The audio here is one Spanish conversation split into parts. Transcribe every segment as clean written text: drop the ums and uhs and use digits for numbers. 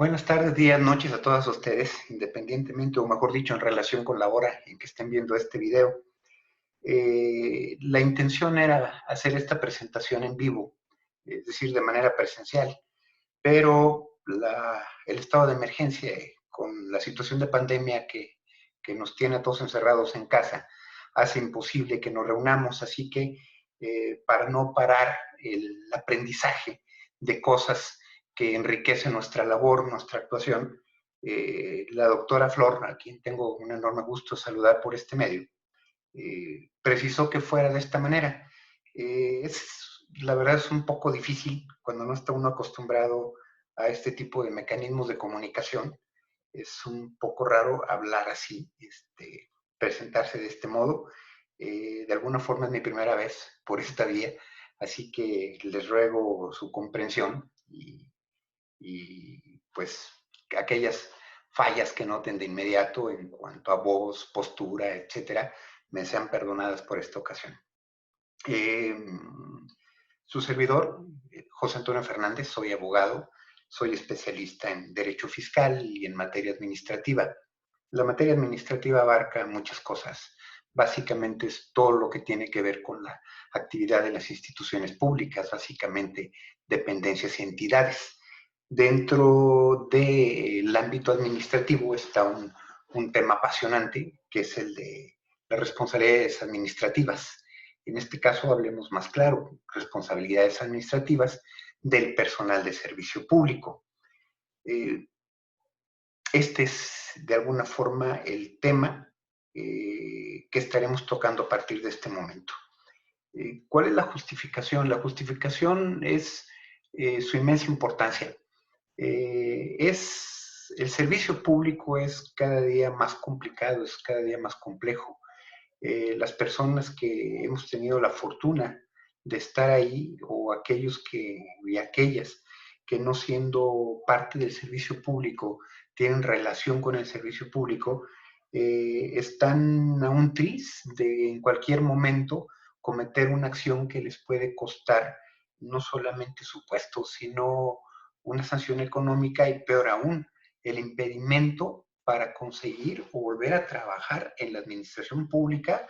Buenas tardes, días, noches a todas ustedes, independientemente, o mejor dicho, en relación con la hora en que estén viendo este video. La intención era hacer esta presentación en vivo, es decir, de manera presencial, pero el estado de emergencia con la situación de pandemia que nos tiene a todos encerrados en casa hace imposible que nos reunamos, así que para no parar el aprendizaje de cosas que enriquecen nuestra labor, nuestra actuación, la doctora Flor, a quien tengo un enorme gusto saludar por este medio, precisó que fuera de esta manera. La verdad es un poco difícil cuando no está uno acostumbrado a este tipo de mecanismos de comunicación. Es un poco raro hablar así, presentarse de este modo. De alguna forma es mi primera vez por esta vía, así que les ruego su comprensión y pues aquellas fallas que noten de inmediato en cuanto a voz, postura, etcétera, me sean perdonadas por esta ocasión. Eh, Su servidor, José Antonio Fernández, soy abogado, soy especialista en derecho fiscal y en materia administrativa. La materia administrativa abarca muchas cosas. Básicamente es todo lo que tiene que ver con la actividad de las instituciones públicas, básicamente dependencias y entidades. Dentro del ámbito administrativo está un tema apasionante, que es el de las responsabilidades administrativas. En este caso hablemos más claro, responsabilidades administrativas del personal de servicio público. Este es de alguna forma el tema que estaremos tocando a partir de este momento. ¿Cuál es la justificación? La justificación es su inmensa importancia. El servicio público es cada día más complicado, es cada día más complejo. Las personas que hemos tenido la fortuna de estar ahí o y aquellas que no siendo parte del servicio público tienen relación con el servicio público, están a un tris de en cualquier momento cometer una acción que les puede costar no solamente su puesto, sino una sanción económica y peor aún, el impedimento para conseguir o volver a trabajar en la administración pública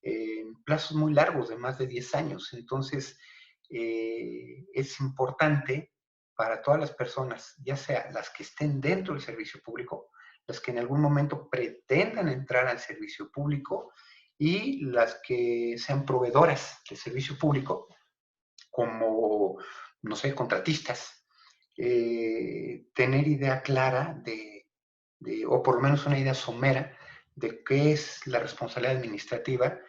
en plazos muy largos de más de 10 años. Entonces, es importante para todas las personas, ya sea las que estén dentro del servicio público, las que en algún momento pretendan entrar al servicio público y las que sean proveedoras del servicio público, como, no sé, contratistas, tener idea clara o por lo menos una idea somera de qué es la responsabilidad administrativa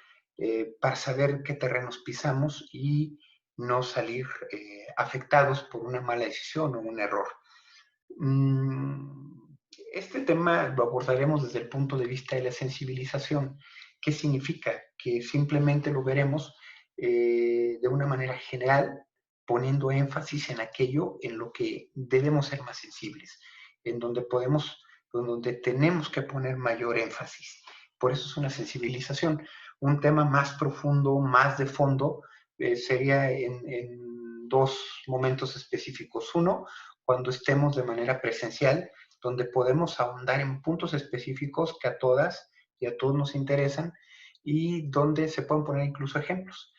para saber qué terrenos pisamos y no salir afectados por una mala decisión o un error. Este tema lo abordaremos desde el punto de vista de la sensibilización. ¿Qué significa? Que simplemente lo veremos de una manera general, poniendo énfasis en aquello en lo que debemos ser más sensibles, en donde tenemos que poner mayor énfasis. Por eso es una sensibilización. Un tema más profundo, más de fondo, sería en dos momentos específicos. Uno, cuando estemos de manera presencial, donde podemos ahondar en puntos específicos que a todas y a todos nos interesan y donde se pueden poner incluso ejemplos.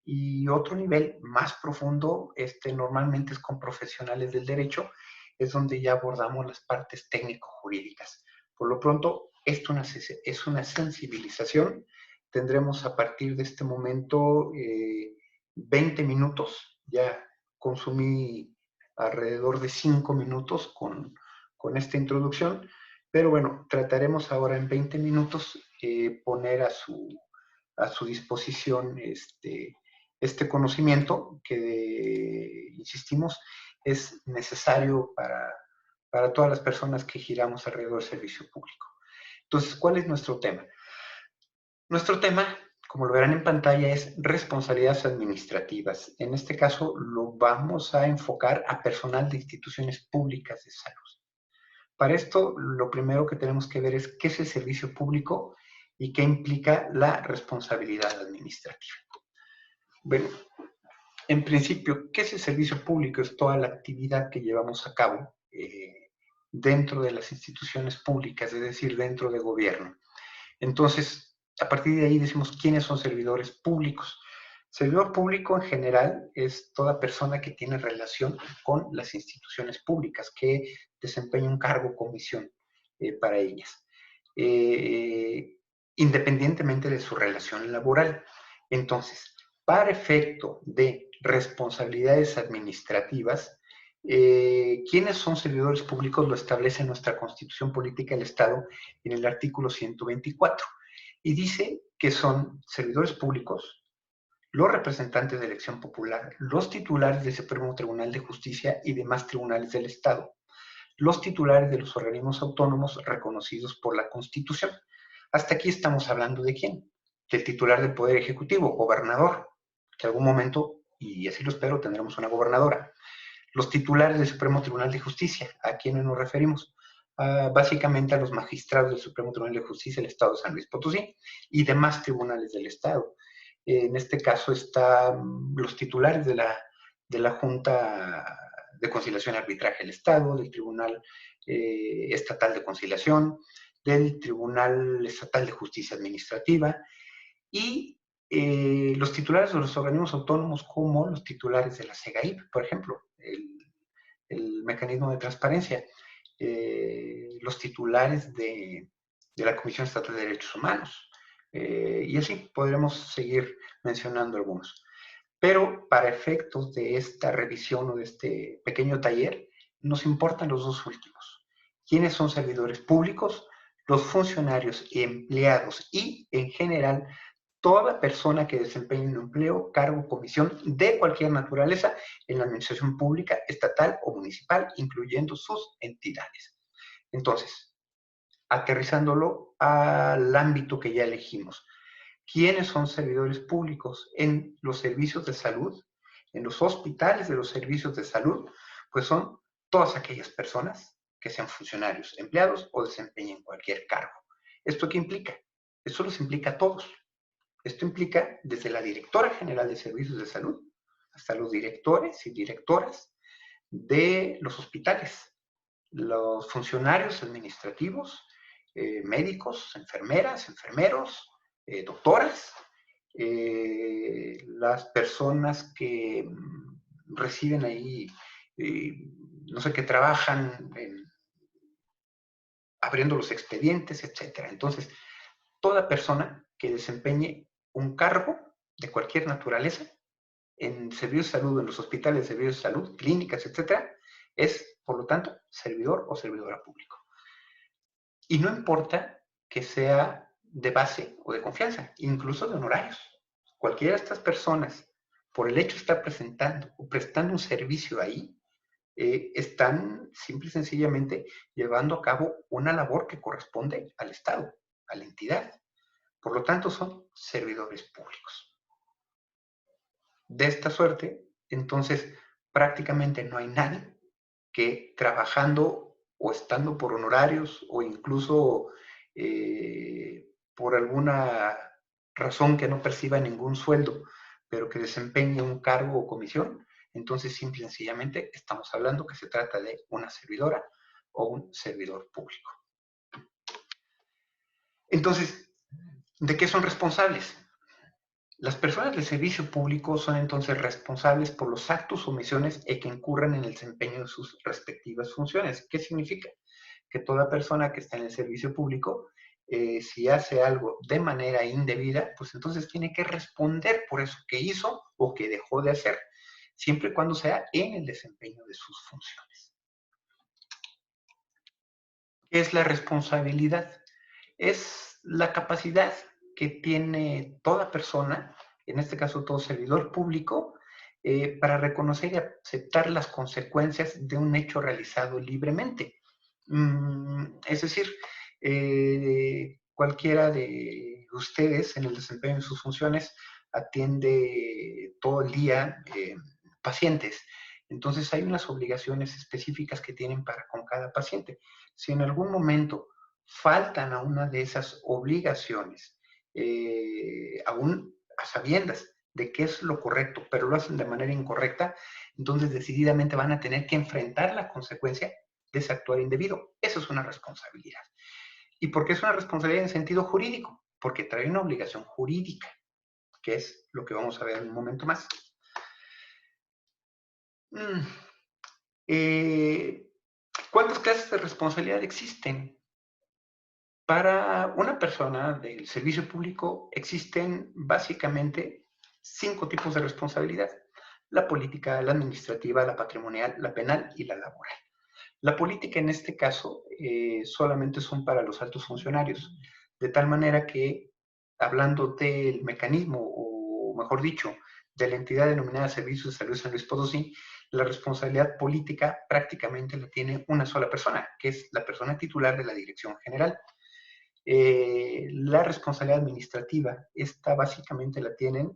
Y otro nivel más profundo, normalmente es con profesionales del derecho, es donde ya abordamos las partes técnico-jurídicas. Por lo pronto, esto es una sensibilización. Tendremos a partir de este momento 20 minutos. Ya consumí alrededor de 5 minutos con esta introducción, pero bueno, trataremos ahora en 20 minutos poner a su disposición este conocimiento que, insistimos, es necesario para todas las personas que giramos alrededor del servicio público. Entonces, ¿cuál es nuestro tema? Nuestro tema, como lo verán en pantalla, es responsabilidades administrativas. En este caso, lo vamos a enfocar a personal de instituciones públicas de salud. Para esto, lo primero que tenemos que ver es qué es el servicio público y qué implica la responsabilidad administrativa. Bueno, en principio, ¿qué es el servicio público? Es toda la actividad que llevamos a cabo dentro de las instituciones públicas, es decir, dentro de gobierno. Entonces, a partir de ahí decimos quiénes son servidores públicos. Servidor público en general es toda persona que tiene relación con las instituciones públicas, que desempeña un cargo o comisión para ellas, independientemente de su relación laboral. Entonces, para efecto de responsabilidades administrativas, ¿quiénes son servidores públicos? Lo establece nuestra Constitución Política del Estado en el artículo 124. Y dice que son servidores públicos los representantes de elección popular, los titulares del Supremo Tribunal de Justicia y demás tribunales del Estado, los titulares de los organismos autónomos reconocidos por la Constitución. Hasta aquí estamos hablando de quién, del titular del Poder Ejecutivo, gobernador, que en algún momento, y así lo espero, tendremos una gobernadora. Los titulares del Supremo Tribunal de Justicia, ¿a quiénes nos referimos? Básicamente a los magistrados del Supremo Tribunal de Justicia del Estado de San Luis Potosí y demás tribunales del Estado. En este caso están los titulares de la Junta de Conciliación y Arbitraje del Estado, del Tribunal Estatal de Conciliación, del Tribunal Estatal de Justicia Administrativa y los titulares de los organismos autónomos como los titulares de la SEGAIP, por ejemplo, el mecanismo de transparencia, los titulares de la Comisión Estatal de Derechos Humanos, y así podremos seguir mencionando algunos. Pero para efectos de esta revisión o de este pequeño taller, nos importan los dos últimos. ¿Quiénes son servidores públicos? Los funcionarios, empleados y, en general, toda persona que desempeñe un empleo, cargo, comisión de cualquier naturaleza en la administración pública, estatal o municipal, incluyendo sus entidades. Entonces, aterrizándolo al ámbito que ya elegimos. ¿Quiénes son servidores públicos? En los servicios de salud, en los hospitales de los servicios de salud, pues son todas aquellas personas que sean funcionarios, empleados o desempeñen cualquier cargo. ¿Esto qué implica? Esto los implica a todos. Esto implica desde la directora general de servicios de salud hasta los directores y directoras de los hospitales, los funcionarios administrativos, médicos, enfermeras, enfermeros, doctoras, las personas que reciben ahí, no sé, que trabajan abriendo los expedientes, etcétera. Entonces, toda persona que desempeñe un cargo de cualquier naturaleza en servicios de salud, en los hospitales de servicios de salud, clínicas, etcétera, es, por lo tanto, servidor o servidora público. Y no importa que sea de base o de confianza, incluso de honorarios. Cualquiera de estas personas, por el hecho de estar presentando o prestando un servicio ahí, están simple y sencillamente llevando a cabo una labor que corresponde al Estado, a la entidad. Por lo tanto, son servidores públicos. De esta suerte, entonces, prácticamente no hay nadie que trabajando o estando por honorarios o incluso por alguna razón que no perciba ningún sueldo, pero que desempeñe un cargo o comisión, entonces simple y sencillamente estamos hablando que se trata de una servidora o un servidor público. Entonces, ¿de qué son responsables? Las personas del servicio público son entonces responsables por los actos o omisiones que incurran en el desempeño de sus respectivas funciones. ¿Qué significa? Que toda persona que está en el servicio público, si hace algo de manera indebida, pues entonces tiene que responder por eso que hizo o que dejó de hacer, siempre y cuando sea en el desempeño de sus funciones. ¿Qué es la responsabilidad? Es la capacidad que tiene toda persona, en este caso todo servidor público, para reconocer y aceptar las consecuencias de un hecho realizado libremente. Es decir, cualquiera de ustedes en el desempeño de sus funciones atiende todo el día pacientes. Entonces hay unas obligaciones específicas que tienen para con cada paciente. Si en algún momento faltan a una de esas obligaciones, aún a sabiendas de qué es lo correcto, pero lo hacen de manera incorrecta, entonces decididamente van a tener que enfrentar la consecuencia de ese actuar indebido. Eso es una responsabilidad. ¿Y por qué es una responsabilidad en sentido jurídico? Porque trae una obligación jurídica, que es lo que vamos a ver en un momento más. ¿Cuántas clases de responsabilidad existen? Para una persona del servicio público existen básicamente 5 tipos de responsabilidad: la política, la administrativa, la patrimonial, la penal y la laboral. La política en este caso solamente son para los altos funcionarios, de tal manera que, hablando del mecanismo, o mejor dicho, de la entidad denominada Servicios de Salud San Luis Potosí, la responsabilidad política prácticamente la tiene una sola persona, que es la persona titular de la Dirección General. La responsabilidad administrativa, esta básicamente la tienen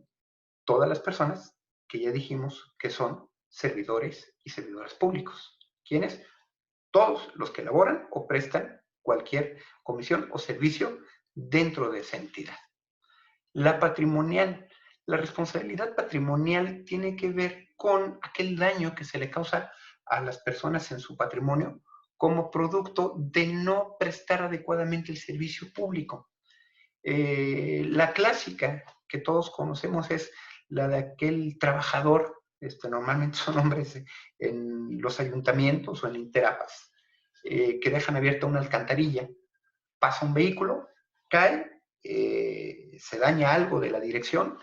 todas las personas que ya dijimos que son servidores y servidoras públicos. ¿Quiénes? Todos los que elaboran o prestan cualquier comisión o servicio dentro de esa entidad. La patrimonial. La responsabilidad patrimonial tiene que ver con aquel daño que se le causa a las personas en su patrimonio como producto de no prestar adecuadamente el servicio público. La clásica que todos conocemos es la de aquel trabajador, normalmente son hombres en los ayuntamientos o en Interapas, que dejan abierta una alcantarilla, pasa un vehículo, cae, se daña algo de la dirección,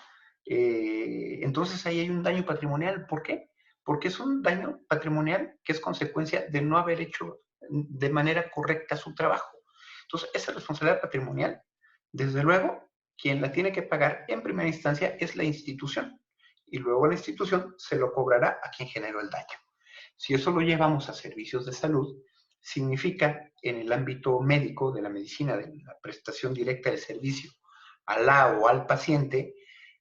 entonces ahí hay un daño patrimonial. ¿Por qué? Porque es un daño patrimonial que es consecuencia de no haber hecho de manera correcta su trabajo. Entonces, esa responsabilidad patrimonial, desde luego, quien la tiene que pagar en primera instancia es la institución, y luego la institución se lo cobrará a quien generó el daño. Si eso lo llevamos a servicios de salud, significa en el ámbito médico, de la medicina, de la prestación directa del servicio a la o al paciente,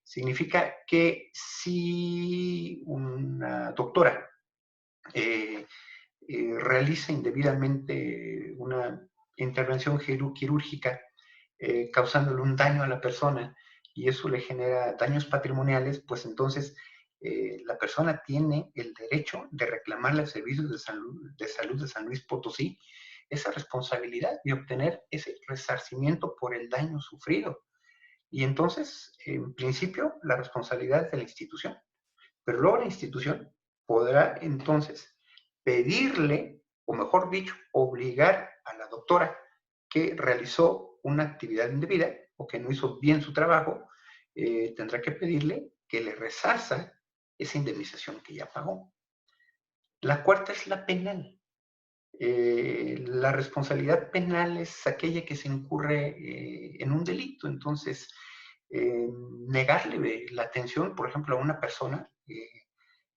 significa que si una doctora realiza indebidamente una intervención quirúrgica causándole un daño a la persona y eso le genera daños patrimoniales, pues entonces la persona tiene el derecho de reclamarle a servicios de salud de San Luis Potosí esa responsabilidad de obtener ese resarcimiento por el daño sufrido. Y entonces, en principio, la responsabilidad es de la institución. Pero luego la institución podrá entonces pedirle, o mejor dicho, obligar a la doctora que realizó una actividad indebida o que no hizo bien su trabajo, tendrá que pedirle que le resarza esa indemnización que ya pagó. La cuarta es la penal. La responsabilidad penal es aquella que se incurre en un delito. Entonces, negarle la atención, por ejemplo, a una persona,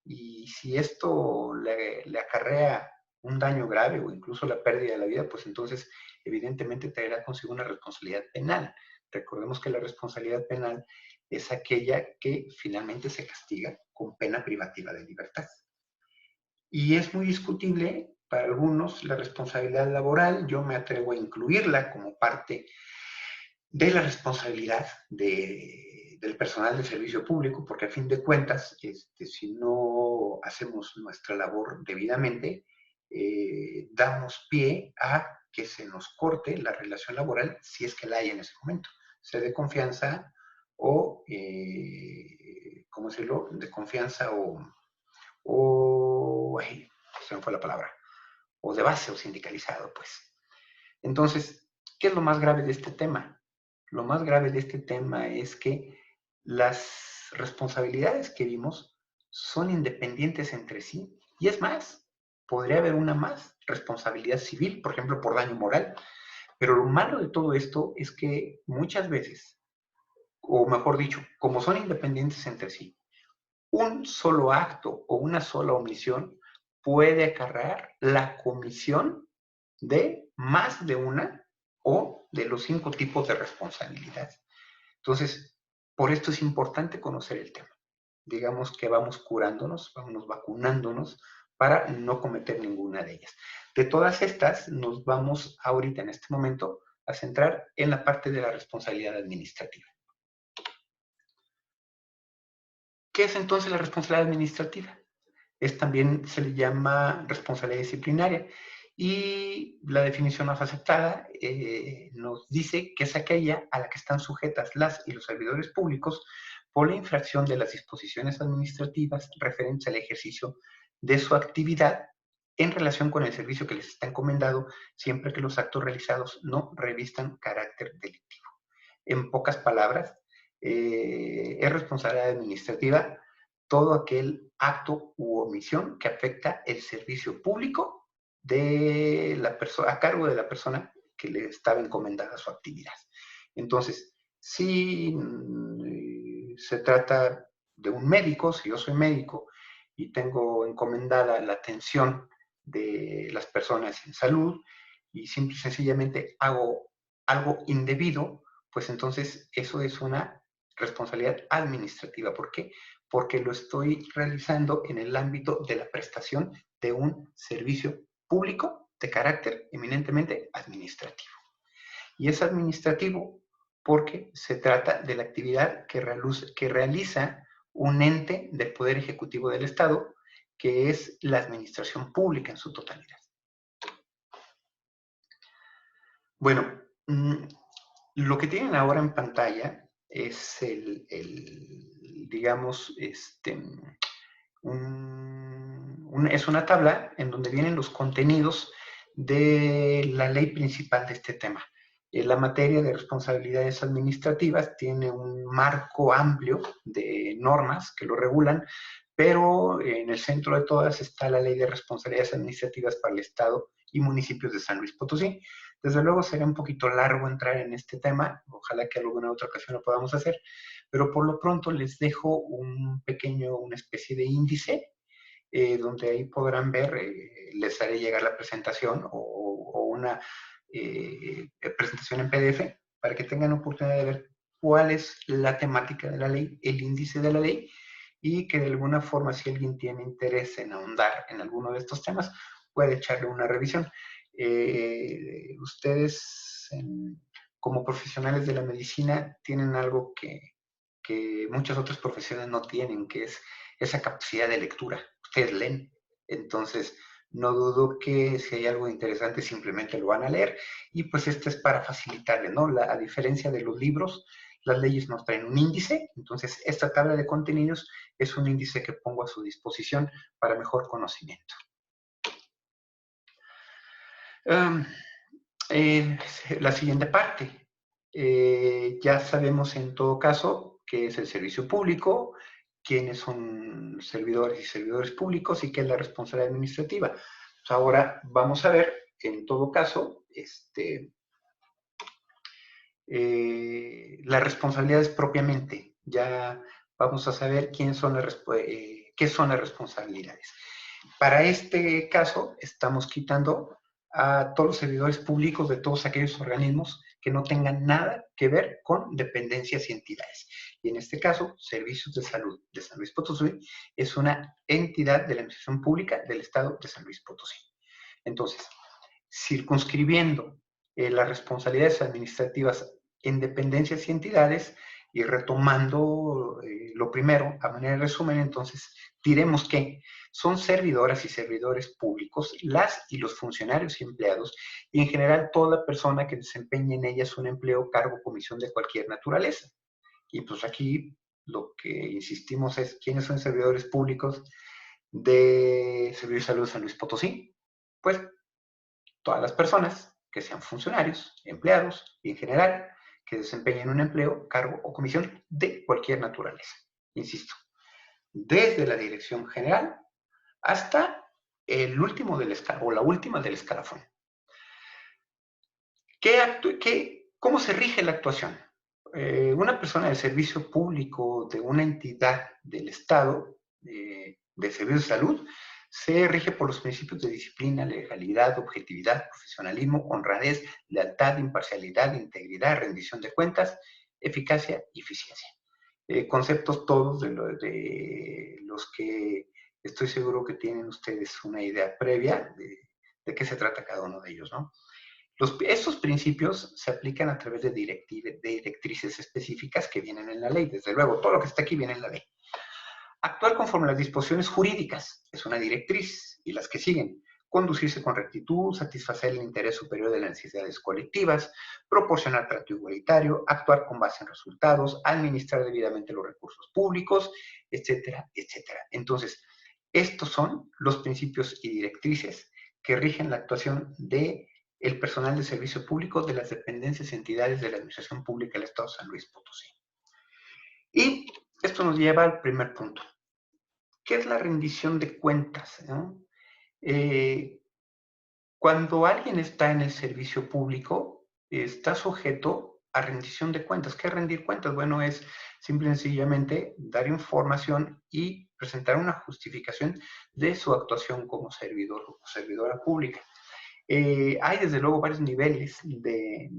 y si esto le acarrea un daño grave o incluso la pérdida de la vida, pues entonces evidentemente traerá consigo una responsabilidad penal. Recordemos que la responsabilidad penal es aquella que finalmente se castiga con pena privativa de libertad. Y es muy discutible para algunos la responsabilidad laboral. Yo me atrevo a incluirla como parte de la responsabilidad del personal de servicio público, porque a fin de cuentas, si no hacemos nuestra labor debidamente, damos pie a que se nos corte la relación laboral, si es que la hay en ese momento, sea de confianza o, ¿cómo decirlo?, de confianza se me fue la palabra, o de base o sindicalizado, pues. Entonces, ¿qué es lo más grave de este tema? Lo más grave de este tema es que las responsabilidades que vimos son independientes entre sí. Y es más, podría haber una más, responsabilidad civil, por ejemplo, por daño moral. Pero lo malo de todo esto es que muchas veces, o mejor dicho, como son independientes entre sí, un solo acto o una sola omisión puede acarrear la comisión de más de una o de los 5 tipos de responsabilidad. Entonces, por esto es importante conocer el tema. Digamos que vamos curándonos, vamos vacunándonos para no cometer ninguna de ellas. De todas estas, nos vamos ahorita en este momento a centrar en la parte de la responsabilidad administrativa. ¿Qué es entonces la responsabilidad administrativa? También se le llama responsabilidad disciplinaria. Y la definición más aceptada nos dice que es aquella a la que están sujetas las y los servidores públicos por la infracción de las disposiciones administrativas referentes al ejercicio de su actividad en relación con el servicio que les está encomendado, siempre que los actos realizados no revistan carácter delictivo. En pocas palabras, es responsabilidad administrativa todo aquel acto u omisión que afecta el servicio público de la persona, a cargo de la persona que le estaba encomendada su actividad. Entonces, si se trata de un médico, si yo soy médico y tengo encomendada la atención de las personas en salud y simple y sencillamente hago algo indebido, pues entonces eso es una responsabilidad administrativa. ¿Por qué? Porque lo estoy realizando en el ámbito de la prestación de un servicio público de carácter eminentemente administrativo. Y es administrativo porque se trata de la actividad que realiza un ente del Poder Ejecutivo del Estado, que es la administración pública en su totalidad. Bueno, lo que tienen ahora en pantalla es digamos, es una tabla en donde vienen los contenidos de la ley principal de este tema. La materia de responsabilidades administrativas tiene un marco amplio de normas que lo regulan, pero en el centro de todas está la Ley de Responsabilidades Administrativas para el Estado y municipios de San Luis Potosí. Desde luego sería un poquito largo entrar en este tema, ojalá que alguna otra ocasión lo podamos hacer, pero por lo pronto les dejo una especie de índice, donde ahí podrán ver, les haré llegar la presentación o una presentación en PDF para que tengan oportunidad de ver cuál es la temática de la ley, el índice de la ley, y que de alguna forma, si alguien tiene interés en ahondar en alguno de estos temas, puede echarle una revisión. Ustedes, como profesionales de la medicina, tienen algo que muchas otras profesiones no tienen, que es esa capacidad de lectura. Ustedes leen, entonces no dudo que si hay algo interesante simplemente lo van a leer, y pues este es para facilitarle, ¿no? A diferencia de los libros, las leyes nos traen un índice, entonces esta tabla de contenidos es un índice que pongo a su disposición para mejor conocimiento. La siguiente parte. Ya sabemos en todo caso qué es el servicio público, quiénes son servidores y servidores públicos y qué es la responsabilidad administrativa. Pues ahora vamos a ver, en todo caso, las responsabilidades propiamente. Ya vamos a saber qué son las responsabilidades. Para este caso, estamos quitando a todos los servidores públicos de todos aquellos organismos que no tengan nada que ver con dependencias y entidades. Y en este caso, Servicios de Salud de San Luis Potosí es una entidad de la administración pública del Estado de San Luis Potosí. Entonces, circunscribiendo las responsabilidades administrativas en dependencias y entidades y retomando lo primero, a manera de resumen, entonces diremos que son servidoras y servidores públicos las y los funcionarios y empleados, y en general toda persona que desempeñe en ellas un empleo, cargo o comisión de cualquier naturaleza. Y pues aquí lo que insistimos es quiénes son servidores públicos de Servicio de Salud San Luis Potosí. Pues todas las personas que sean funcionarios, empleados y en general que desempeñen un empleo, cargo o comisión de cualquier naturaleza. Insisto, desde la dirección general hasta el último del escalafón o la última del escalafón. ¿Cómo se rige la actuación? Una persona de servicio público de una entidad del Estado, de servicio de salud, se rige por los principios de disciplina, legalidad, objetividad, profesionalismo, honradez, lealtad, imparcialidad, integridad, rendición de cuentas, eficacia y eficiencia. Conceptos todos de los que estoy seguro que tienen ustedes una idea previa de qué se trata cada uno de ellos, ¿no? Estos principios se aplican a través de directrices específicas que vienen en la ley. Desde luego, todo lo que está aquí viene en la ley. Actuar conforme a las disposiciones jurídicas es una directriz, y las que siguen. conducirse con rectitud, satisfacer el interés superior de las necesidades colectivas, proporcionar trato igualitario, actuar con base en resultados, administrar debidamente los recursos públicos, etcétera, etcétera. Entonces, estos son los principios y directrices que rigen la actuación del personal de servicio público de las dependencias y entidades de la Administración Pública del Estado de San Luis Potosí. Y esto nos lleva al primer punto. ¿Qué es la rendición de cuentas? ¿No? Cuando alguien está en el servicio público, está sujeto a rendición de cuentas. ¿Qué es rendir cuentas? Bueno, es simple y sencillamente dar información y presentar una justificación de su actuación como servidor o servidora pública. Hay desde luego varios niveles de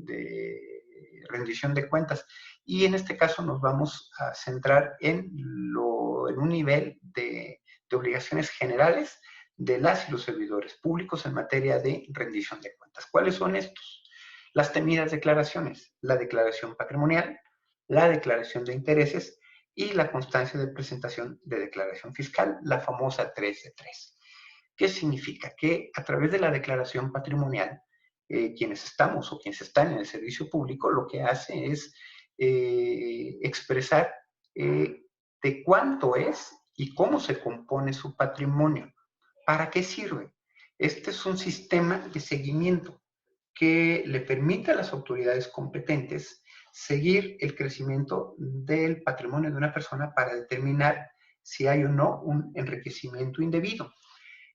rendición de cuentas y en este caso nos vamos a centrar en un nivel de obligaciones generales de las y los servidores públicos en materia de rendición de cuentas. ¿Cuáles son estos? Las temidas declaraciones, la declaración patrimonial, la declaración de intereses y la constancia de presentación de declaración fiscal, la famosa 3 de 3. ¿Qué significa? Que a través de la declaración patrimonial, quienes estamos o quienes están en el servicio público, lo que hace es expresar de cuánto es y cómo se compone su patrimonio. ¿Para qué sirve? Este es un sistema de seguimiento que le permite a las autoridades competentes seguir el crecimiento del patrimonio de una persona para determinar si hay o no un enriquecimiento indebido.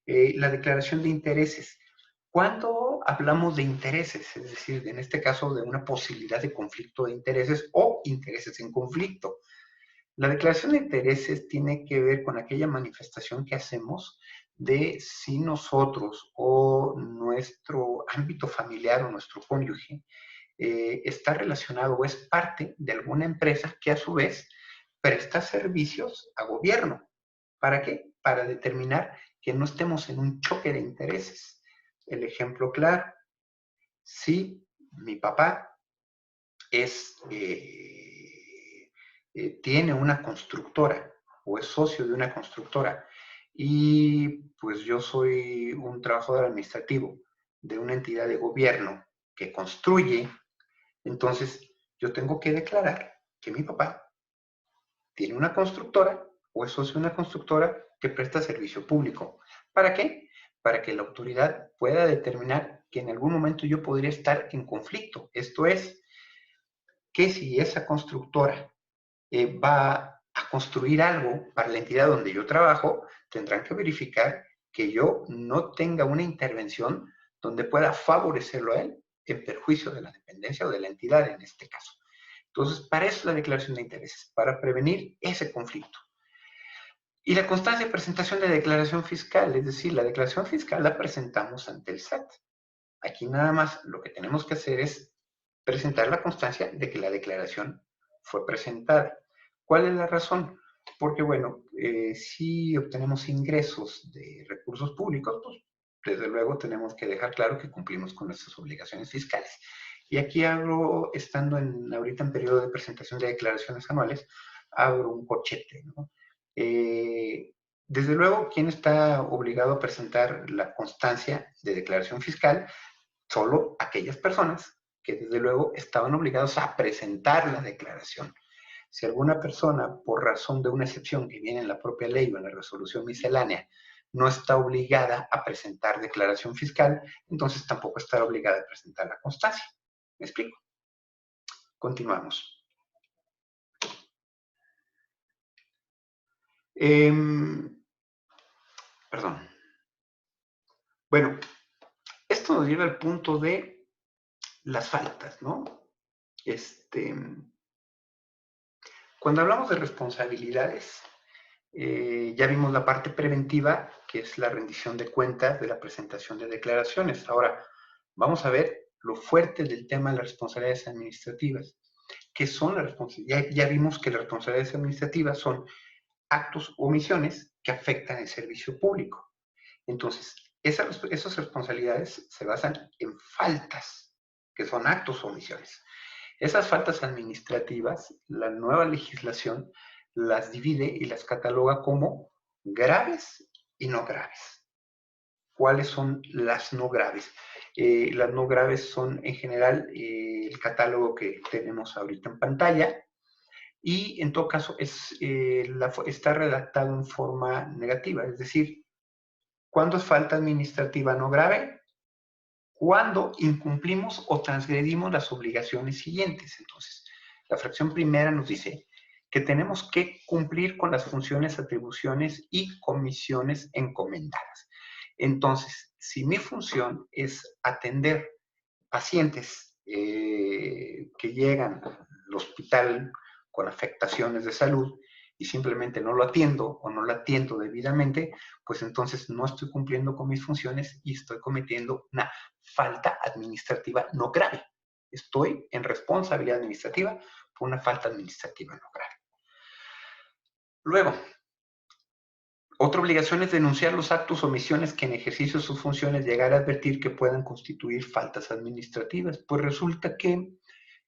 La declaración de intereses. Cuando hablamos de intereses, es decir, en este caso de una posibilidad de conflicto de intereses o intereses en conflicto, la declaración de intereses tiene que ver con aquella manifestación que hacemos de si nosotros o nuestro ámbito familiar o nuestro cónyuge está relacionado o es parte de alguna empresa que a su vez presta servicios a gobierno. ¿Para qué? Para determinar que no estemos en un choque de intereses. El ejemplo claro, si mi papá es, tiene una constructora o es socio de una constructora y pues yo soy un trabajador administrativo de una entidad de gobierno que construye, entonces yo tengo que declarar que mi papá tiene una constructora o es socio de una constructora que presta servicio público. ¿Para qué? Para que la autoridad pueda determinar que en algún momento yo podría estar en conflicto. Esto es, que si esa constructora va a construir algo para la entidad donde yo trabajo, tendrán que verificar que yo no tenga una intervención donde pueda favorecerlo a él en perjuicio de la dependencia o de la entidad en este caso. Entonces, para eso es la declaración de intereses, para prevenir ese conflicto. Y la constancia de presentación de declaración fiscal, es decir, la declaración fiscal la presentamos ante el SAT. Aquí nada más lo que tenemos que hacer es presentar la constancia de que la declaración fue presentada. ¿Cuál es la razón? Porque, bueno, si obtenemos ingresos de recursos públicos, pues desde luego tenemos que dejar claro que cumplimos con nuestras obligaciones fiscales. Y aquí abro, estando ahorita en periodo de presentación de declaraciones anuales, abro un corchete, ¿no? Desde luego, ¿quién está obligado a presentar la constancia de declaración fiscal? Solo aquellas personas que desde luego estaban obligados a presentar la declaración. Si alguna persona, por razón de una excepción que viene en la propia ley o en la resolución miscelánea, no está obligada a presentar declaración fiscal, entonces tampoco estará obligada a presentar la constancia. ¿Me explico? Continuamos. Perdón. Bueno, esto nos lleva al punto de las faltas, ¿no? Cuando hablamos de responsabilidades, ya vimos la parte preventiva, que es la rendición de cuentas de la presentación de declaraciones. Ahora, vamos a ver lo fuerte del tema de las responsabilidades administrativas. ¿Qué son las responsabilidades? Ya vimos que las responsabilidades administrativas son actos o omisiones que afectan el servicio público. Entonces, esas responsabilidades se basan en faltas, que son actos o omisiones. Esas faltas administrativas, la nueva legislación las divide y las cataloga como graves y no graves. ¿Cuáles son las no graves? Las no graves son en general el catálogo que tenemos ahorita en pantalla y en todo caso está redactado en forma negativa, es decir, ¿cuándo es falta administrativa no grave? Cuando incumplimos o transgredimos las obligaciones siguientes. Entonces, la fracción primera nos dice que tenemos que cumplir con las funciones, atribuciones y comisiones encomendadas. Entonces, si mi función es atender pacientes que llegan al hospital con afectaciones de salud y simplemente no lo atiendo o no lo atiendo debidamente, pues entonces no estoy cumpliendo con mis funciones y estoy cometiendo una falta administrativa no grave. Estoy en responsabilidad administrativa por una falta administrativa no grave. Luego, otra obligación es denunciar los actos o omisiones que en ejercicio de sus funciones llegar a advertir que puedan constituir faltas administrativas. Pues resulta que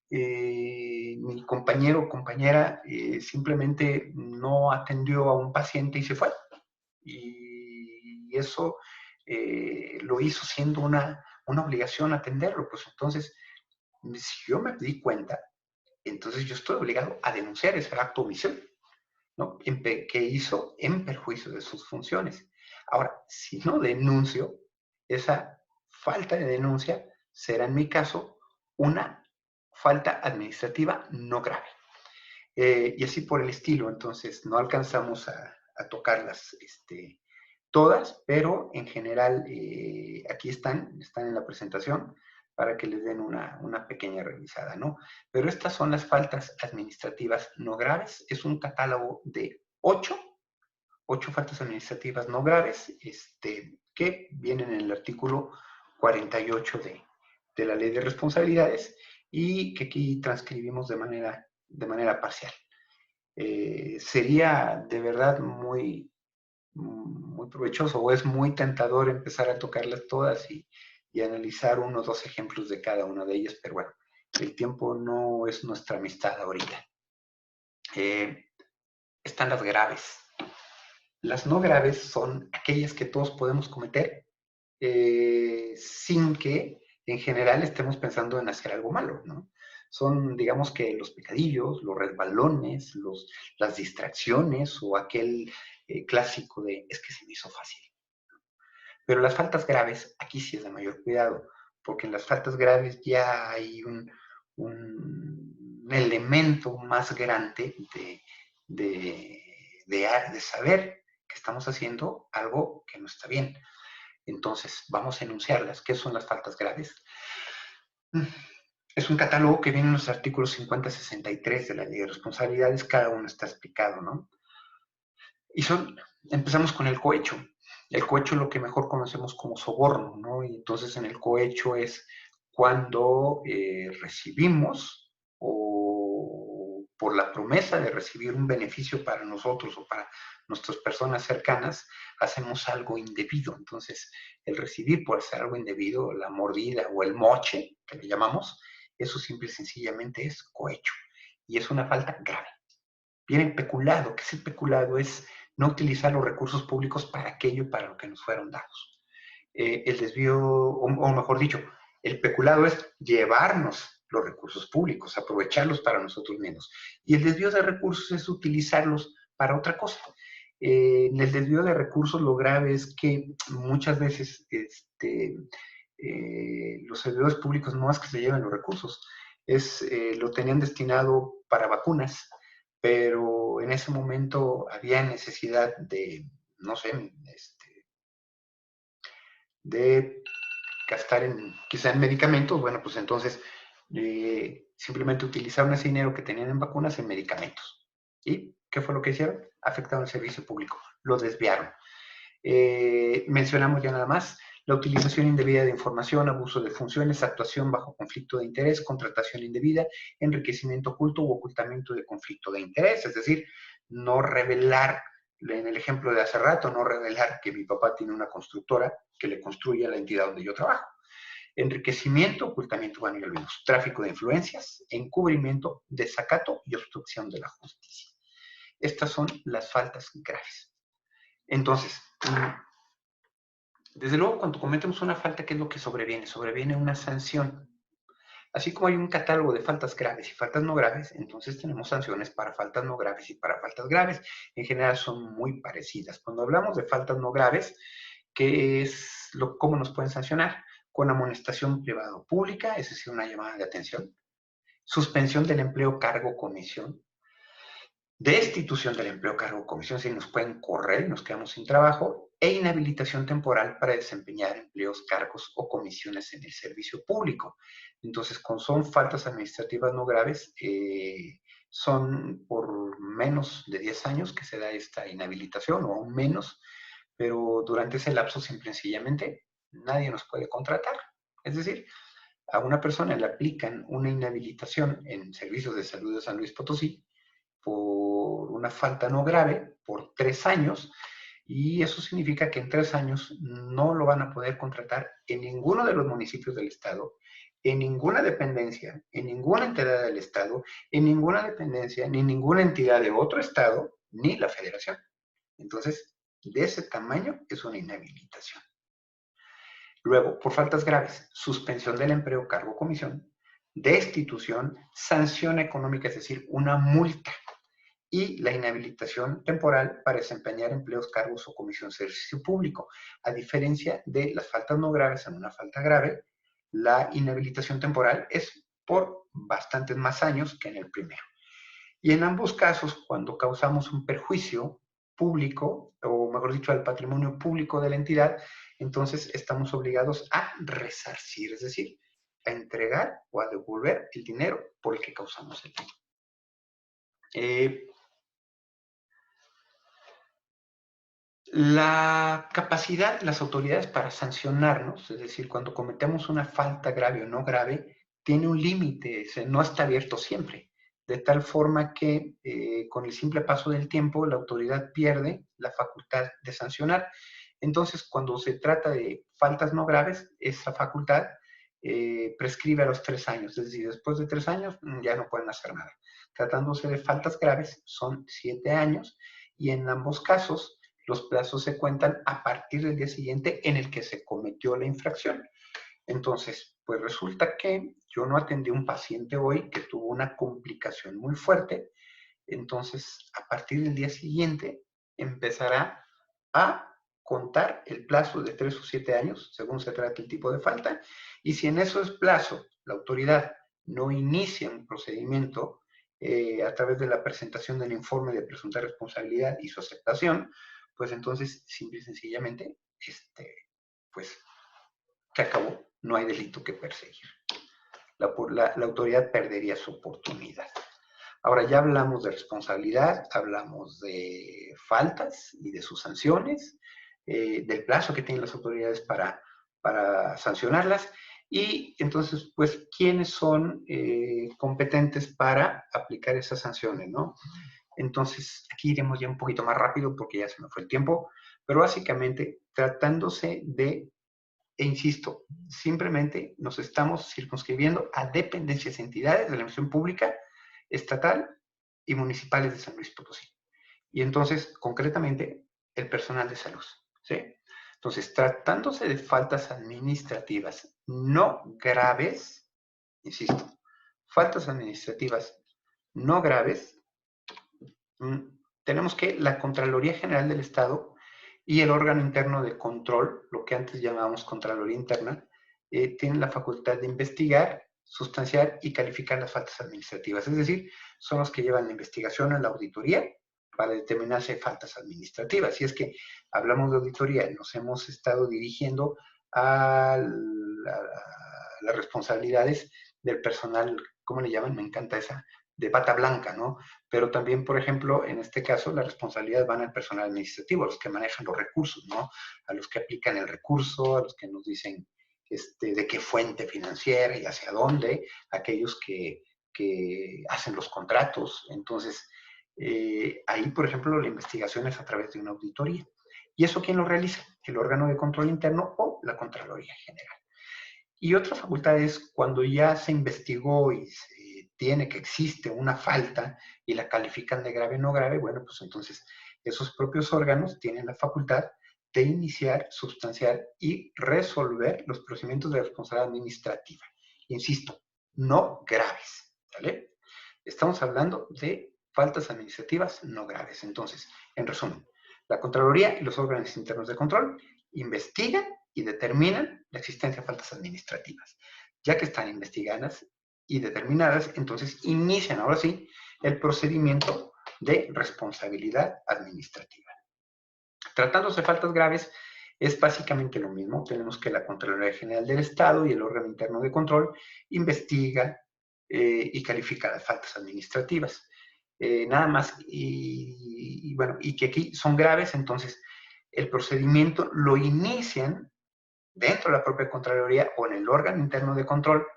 mi compañero o compañera simplemente no atendió a un paciente y se fue. Y eso lo hizo siendo una obligación atenderlo. Pues entonces, si yo me di cuenta, entonces yo estoy obligado a denunciar ese acto o omisión, ¿no? Que hizo en perjuicio de sus funciones. Ahora, si no denuncio, esa falta de denuncia será en mi caso una falta administrativa no grave. Y así por el estilo, entonces no alcanzamos a tocarlas todas, pero en general aquí están en la presentación para que les den una pequeña revisada, ¿no? Pero estas son las faltas administrativas no graves. Es un catálogo de 8 faltas administrativas no graves que vienen en el artículo 48 de la Ley de Responsabilidades y que aquí transcribimos de manera parcial. Sería de verdad muy provechoso o es muy tentador empezar a tocarlas todas y analizar uno o dos ejemplos de cada una de ellas, pero bueno, el tiempo no es nuestra amistad ahorita. Están las graves. Las no graves son aquellas que todos podemos cometer sin que en general estemos pensando en hacer algo malo, ¿no? Son, digamos que los pecadillos, los resbalones, las distracciones o aquel clásico de es que se me hizo fácil. Pero las faltas graves, aquí sí es de mayor cuidado, porque en las faltas graves ya hay un elemento más grande de saber que estamos haciendo algo que no está bien. Entonces, vamos a enunciarlas. ¿Qué son las faltas graves? Es un catálogo que viene en los artículos 50-63 de la Ley de Responsabilidades, cada uno está explicado, ¿no? Y empezamos con el cohecho. El cohecho es lo que mejor conocemos como soborno, ¿no? Y entonces en el cohecho es cuando recibimos o por la promesa de recibir un beneficio para nosotros o para nuestras personas cercanas, hacemos algo indebido. Entonces, el recibir por hacer algo indebido, la mordida o el moche, que le llamamos, eso simple y sencillamente es cohecho. Y es una falta grave. Viene el peculado. ¿Qué es el peculado? Es no utilizar los recursos públicos para aquello para lo que nos fueron dados. El desvío, o mejor dicho, el peculado es llevarnos los recursos públicos, aprovecharlos para nosotros mismos. Y el desvío de recursos es utilizarlos para otra cosa. En el desvío de recursos lo grave es que muchas veces los servidores públicos no es que se lleven los recursos, lo tenían destinado para vacunas, pero en ese momento había necesidad de, no sé, de gastar quizá en medicamentos. Bueno, pues entonces simplemente utilizaron ese dinero que tenían en vacunas en medicamentos. ¿Y qué fue lo que hicieron? Afectaron el servicio público, lo desviaron. Mencionamos ya nada más la utilización indebida de información, abuso de funciones, actuación bajo conflicto de interés, contratación indebida, enriquecimiento oculto u ocultamiento de conflicto de interés, es decir, no revelar, en el ejemplo de hace rato, no revelar que mi papá tiene una constructora que le construye a la entidad donde yo trabajo. Enriquecimiento, ocultamiento, bueno, ya lo vimos, tráfico de influencias, encubrimiento, desacato y obstrucción de la justicia. Estas son las faltas graves. Entonces, Desde luego, cuando cometemos una falta, ¿qué es lo que sobreviene? Sobreviene una sanción. Así como hay un catálogo de faltas graves y faltas no graves, entonces tenemos sanciones para faltas no graves y para faltas graves. En general son muy parecidas. Cuando hablamos de faltas no graves, ¿cómo nos pueden sancionar? Con amonestación privada o pública, es decir, una llamada de atención, suspensión del empleo, cargo, comisión, destitución del empleo, cargo, comisión, si nos pueden correr y nos quedamos sin trabajo, e inhabilitación temporal para desempeñar empleos, cargos o comisiones en el servicio público. Entonces, cuando son faltas administrativas no graves, son por menos de 10 años que se da esta inhabilitación o aún menos, pero durante ese lapso, simple y sencillamente, nadie nos puede contratar. Es decir, a una persona le aplican una inhabilitación en servicios de salud de San Luis Potosí por una falta no grave por 3 años, y eso significa que en 3 años no lo van a poder contratar en ninguno de los municipios del estado, en ninguna dependencia, en ninguna entidad del estado, en ninguna dependencia, ni ninguna entidad de otro estado, ni la federación. Entonces, de ese tamaño es una inhabilitación. Luego, por faltas graves, suspensión del empleo, cargo o comisión, destitución, sanción económica, es decir, una multa, y la inhabilitación temporal para desempeñar empleos, cargos o comisión de servicio público. A diferencia de las faltas no graves, en una falta grave, la inhabilitación temporal es por bastantes más años que en el primero. Y en ambos casos, cuando causamos un perjuicio público, o mejor dicho, al patrimonio público de la entidad, entonces estamos obligados a resarcir, es decir, a entregar o a devolver el dinero por el que causamos el daño. La capacidad de las autoridades para sancionarnos, es decir, cuando cometemos una falta grave o no grave, tiene un límite, no está abierto siempre, de tal forma que con el simple paso del tiempo la autoridad pierde la facultad de sancionar. Entonces, cuando se trata de faltas no graves, esa facultad prescribe a los 3 años, es decir, después de 3 años ya no pueden hacer nada. Tratándose de faltas graves, son 7 años, y en ambos casos los plazos se cuentan a partir del día siguiente en el que se cometió la infracción. Entonces, pues resulta que yo no atendí a un paciente hoy que tuvo una complicación muy fuerte, entonces a partir del día siguiente empezará a contar el plazo de 3 o 7 años, según se trate el tipo de falta, y si en esos plazos la autoridad no inicia un procedimiento a través de la presentación del informe de presunta responsabilidad y su aceptación, pues entonces, simple y sencillamente, pues se acabó, no hay delito que perseguir. La autoridad perdería su oportunidad. Ahora ya hablamos de responsabilidad, hablamos de faltas y de sus sanciones, del plazo que tienen las autoridades para sancionarlas, y entonces, pues, ¿quiénes son competentes para aplicar esas sanciones, no? Entonces, aquí iremos ya un poquito más rápido porque ya se me fue el tiempo, pero básicamente tratándose de, e insisto, simplemente nos estamos circunscribiendo a dependencias, entidades de la administración pública, estatal y municipales de San Luis Potosí. Y entonces, concretamente, el personal de salud, ¿sí? Entonces, tratándose de faltas administrativas no graves, insisto, faltas administrativas no graves, tenemos que la Contraloría General del Estado y el órgano interno de control, lo que antes llamábamos Contraloría Interna, tienen la facultad de investigar, sustanciar y calificar las faltas administrativas. Es decir, son los que llevan la investigación a la auditoría para determinar si hay faltas administrativas. Si es que hablamos de auditoría, nos hemos estado dirigiendo a las responsabilidades del personal, ¿cómo le llaman? Me encanta esa, de bata blanca, ¿no? Pero también, por ejemplo, en este caso, las responsabilidades van al personal administrativo, a los que manejan los recursos, ¿no? A los que aplican el recurso, a los que nos dicen de qué fuente financiera y hacia dónde, aquellos que hacen los contratos. Entonces, ahí, por ejemplo, la investigación es a través de una auditoría. ¿Y eso quién lo realiza? El órgano de control interno o la Contraloría General. Y otra facultad es cuando ya se investigó y se tiene que existe una falta y la califican de grave o no grave, bueno, pues entonces esos propios órganos tienen la facultad de iniciar, sustanciar y resolver los procedimientos de responsabilidad administrativa. Insisto, no graves, ¿vale? Estamos hablando de faltas administrativas no graves. Entonces, en resumen, la Contraloría y los órganos internos de control investigan y determinan la existencia de faltas administrativas. Ya que están investigadas y determinadas, entonces inician ahora sí el procedimiento de responsabilidad administrativa. Tratándose de faltas graves, es básicamente lo mismo. Tenemos que la Contraloría General del Estado y el órgano interno de control investiga y califica las faltas administrativas. Nada más, bueno, y que aquí son graves, entonces el procedimiento lo inician dentro de la propia Contraloría o en el órgano interno de control,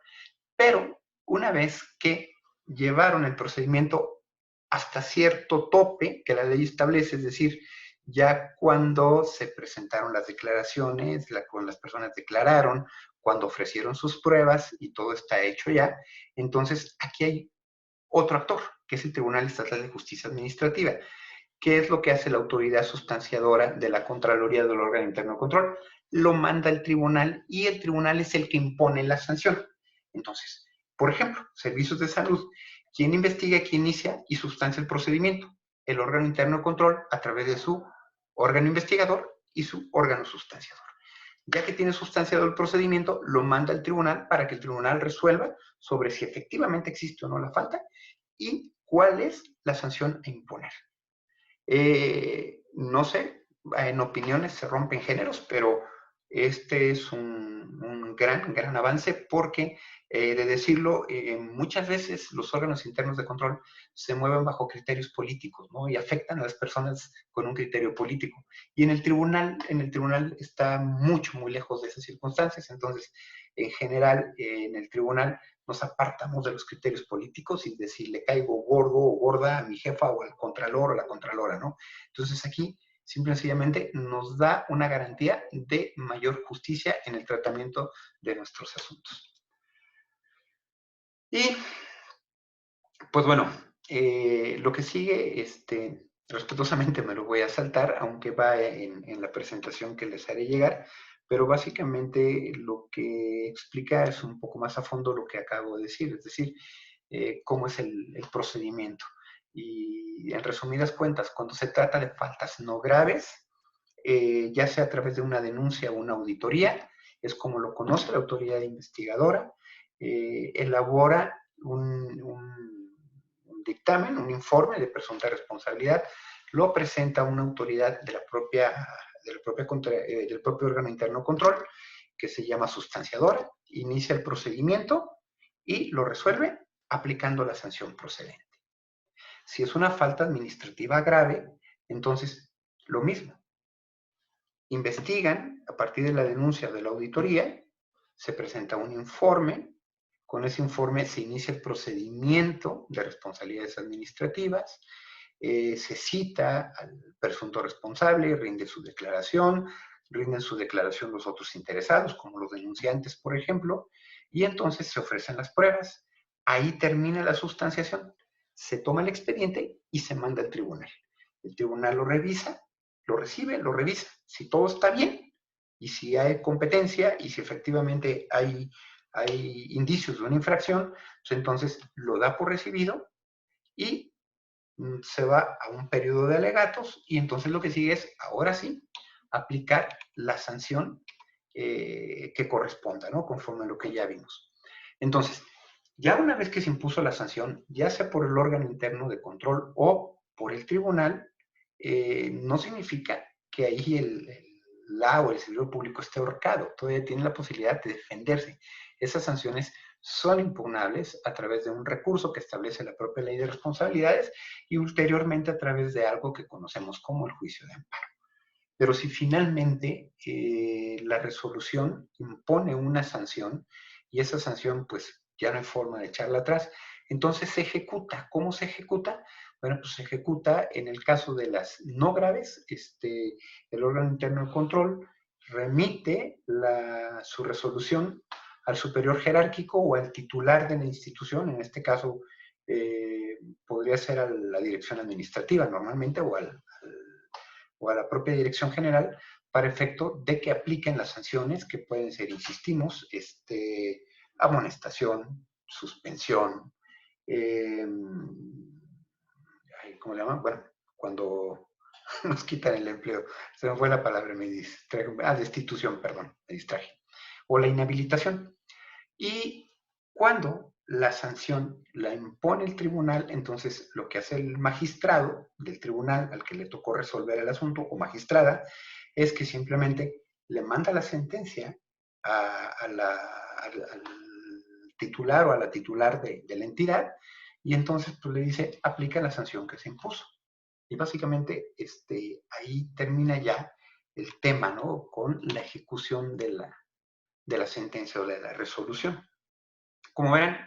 pero una vez que llevaron el procedimiento hasta cierto tope que la ley establece, es decir, ya cuando se presentaron las declaraciones, cuando las personas declararon, cuando ofrecieron sus pruebas y todo está hecho ya, entonces aquí hay otro actor, que es el Tribunal Estatal de Justicia Administrativa. ¿Qué es lo que hace la autoridad sustanciadora de la Contraloría del órgano interno de control? Lo manda el tribunal y el tribunal es el que impone la sanción. Entonces, por ejemplo, servicios de salud. ¿Quién investiga, quién inicia y sustancia el procedimiento? El órgano interno de control a través de su órgano investigador y su órgano sustanciador. Ya que tiene sustanciado el procedimiento, lo manda al tribunal para que el tribunal resuelva sobre si efectivamente existe o no la falta y cuál es la sanción a imponer. No sé, en opiniones se rompen géneros, pero este es un gran avance porque, de decirlo, muchas veces los órganos internos de control se mueven bajo criterios políticos, ¿no? Y afectan a las personas con un criterio político. Y en el tribunal está muy lejos de esas circunstancias. Entonces, en general, en el tribunal nos apartamos de los criterios políticos y de si le caigo gordo o gorda a mi jefa o al contralor o la contralora, ¿no? Entonces aquí, simple y sencillamente, nos da una garantía de mayor justicia en el tratamiento de nuestros asuntos. Y, pues bueno, lo que sigue, respetuosamente me lo voy a saltar, aunque va en la presentación que les haré llegar, pero básicamente lo que explica es un poco más a fondo lo que acabo de decir, es decir, cómo es el procedimiento. Y en resumidas cuentas, cuando se trata de faltas no graves, ya sea a través de una denuncia o una auditoría, es como lo conoce la autoridad investigadora, elabora un dictamen, un informe de presunta responsabilidad, lo presenta a una autoridad de del propio órgano interno de control, que se llama sustanciadora, inicia el procedimiento y lo resuelve aplicando la sanción procedente. Si es una falta administrativa grave, entonces lo mismo. Investigan a partir de la denuncia de la auditoría, se presenta un informe, con ese informe se inicia el procedimiento de responsabilidades administrativas, se cita al presunto responsable, rinden su declaración los otros interesados, como los denunciantes, por ejemplo, y entonces se ofrecen las pruebas. Ahí termina la sustanciación. Se toma el expediente y se manda al tribunal. El tribunal lo revisa, lo recibe, lo revisa. Si todo está bien y si hay competencia y si efectivamente hay indicios de una infracción, pues entonces lo da por recibido y se va a un periodo de alegatos y entonces lo que sigue es, ahora sí, aplicar la sanción que corresponda, ¿no? Conforme a lo que ya vimos. Entonces, ya una vez que se impuso la sanción, ya sea por el órgano interno de control o por el tribunal, no significa que ahí o el servidor público esté ahorcado, todavía tiene la posibilidad de defenderse. Esas sanciones son impugnables a través de un recurso que establece la propia ley de responsabilidades y ulteriormente a través de algo que conocemos como el juicio de amparo. Pero si finalmente la resolución impone una sanción y esa sanción pues ya no hay forma de echarla atrás, entonces se ejecuta. ¿Cómo se ejecuta? Bueno, pues se ejecuta en el caso de las no graves, el órgano interno de control remite su resolución al superior jerárquico o al titular de la institución, en este caso podría ser a la dirección administrativa normalmente o a la propia dirección general, para efecto de que apliquen las sanciones que pueden ser, insistimos, amonestación, suspensión, eh, ¿cómo le llaman? Bueno, cuando nos quitan el empleo, se me fue la palabra, me distraje, destitución, perdón, me distraje, o la inhabilitación. Y cuando la sanción la impone el tribunal, entonces lo que hace el magistrado del tribunal al que le tocó resolver el asunto, o magistrada, es que simplemente le manda la sentencia al titular o a la titular de la entidad, y entonces pues le dice, aplica la sanción que se impuso. Y básicamente ahí termina ya el tema, ¿no? Con la ejecución de la sentencia o de la resolución. Como verán,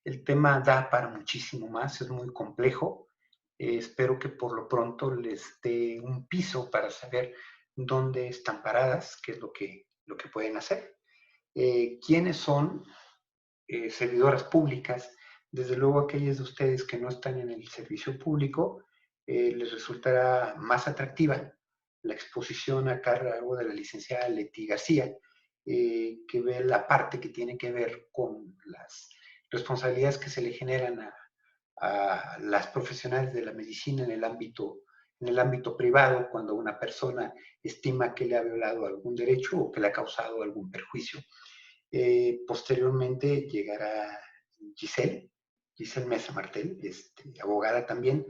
el tema da para muchísimo más, es muy complejo. Espero que por lo pronto les dé un piso para saber dónde están paradas, qué es lo que pueden hacer. ¿Quiénes son servidoras públicas? Desde luego aquellas de ustedes que no están en el servicio público, les resultará más atractiva la exposición a cargo de la licenciada Leti García, que ve la parte que tiene que ver con las responsabilidades que se le generan a las profesionales de la medicina en el ámbito privado, cuando una persona estima que le ha violado algún derecho o que le ha causado algún perjuicio. Posteriormente llegará Giselle Mesa Martel, abogada también,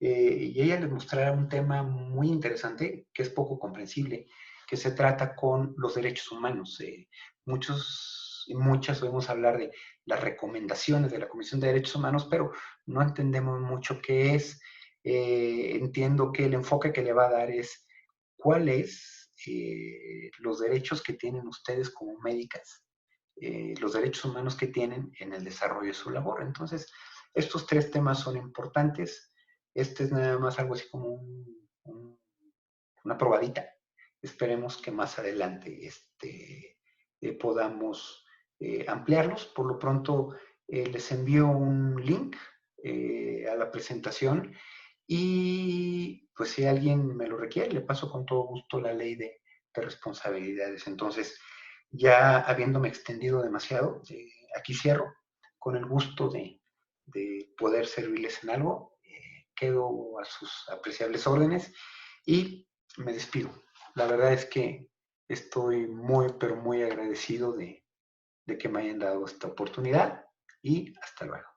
y ella les mostrará un tema muy interesante que es poco comprensible, que se trata con los derechos humanos. Muchos y muchas oímos hablar de las recomendaciones de la Comisión de Derechos Humanos, pero no entendemos mucho qué es. Entiendo que el enfoque que le va a dar es cuáles los derechos que tienen ustedes como médicas, los derechos humanos que tienen en el desarrollo de su labor. Entonces, estos tres temas son importantes. Este es nada más algo así como una probadita. Esperemos que más adelante podamos ampliarlos. Por lo pronto, les envío un link a la presentación y pues si alguien me lo requiere, le paso con todo gusto la ley de responsabilidades. Entonces, ya habiéndome extendido demasiado, aquí cierro con el gusto de poder servirles en algo. Quedo a sus apreciables órdenes y me despido. La verdad es que estoy muy, pero muy agradecido de que me hayan dado esta oportunidad y hasta luego.